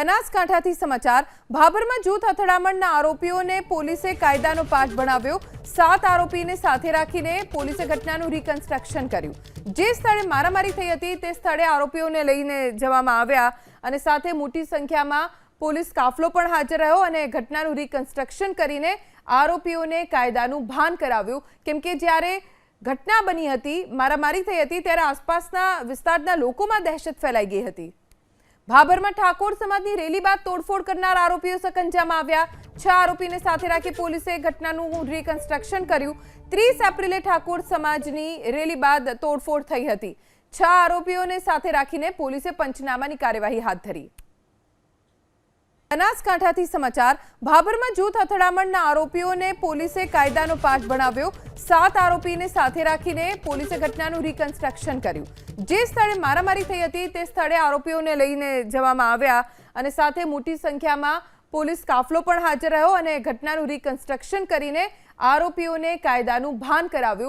બનાસકાંઠાથી સમાચાર ભાભરમાં જૂથ અથડામણના આરોપીઓને પોલીસે કાયદાનો પાઠ ભણાવ્યો। 7 આરોપીને સાથે રાખીને પોલીસે ઘટનાનું રિકન્સ્ટ્રક્શન કર્યું। જે સ્થળે મારામારી થઈ હતી તે સ્થળે આરોપીઓને લઈને જવામાં આવ્યા અને સાથે મોટી સંખ્યામાં પોલીસ કાફલો પણ હાજર રહ્યો અને ઘટનાનું રિકન્સ્ટ્રક્શન કરીને આરોપીઓને કાયદાનું ભાન કરાવ્યું। કેમ કે જ્યારે ઘટના બની હતી, મારામારી થઈ હતી, ત્યારે આસપાસના વિસ્તારના લોકોમાં દહેશત ફેલાઈ ગઈ હતી। ભાભરમાં ઠાકોર સમાજની રેલી બાદ તોડફોડ કરનાર આરોપીઓ સકંજામાં આવ્યા। 6 આરોપીને સાથે રાખી પોલીસે ઘટનાનું રિકન્સ્ટ્રક્શન કર્યું। 30 એપ્રિલે ઠાકોર સમાજની રેલી બાદ તોડફોડ થઈ હતી। 6 આરોપીઓને સાથે રાખીને પોલીસે પંચનામાની કાર્યવાહી હાથ ધરી। બનાસકાંઠાથી સમાચાર ભાભરમાં જૂથ અથડામણના આરોપીઓને પોલીસે કાયદાનો પાઠ ભણાવ્યો। 7 આરોપીને સાથે રાખીને પોલીસે ઘટનાનું રિકન્સ્ટ્રક્શન કર્યું। જે સ્થળે મારામારી થઈ હતી તે સ્થળે આરોપીઓને લઈને જવામાં આવ્યા અને સાથે મોટી સંખ્યામાં પોલીસ કાફલો પણ હાજર રહ્યો અને ઘટનાનું રિકન્સ્ટ્રક્શન કરીને આરોપીઓને કાયદાનું ભાન કરાવ્યું।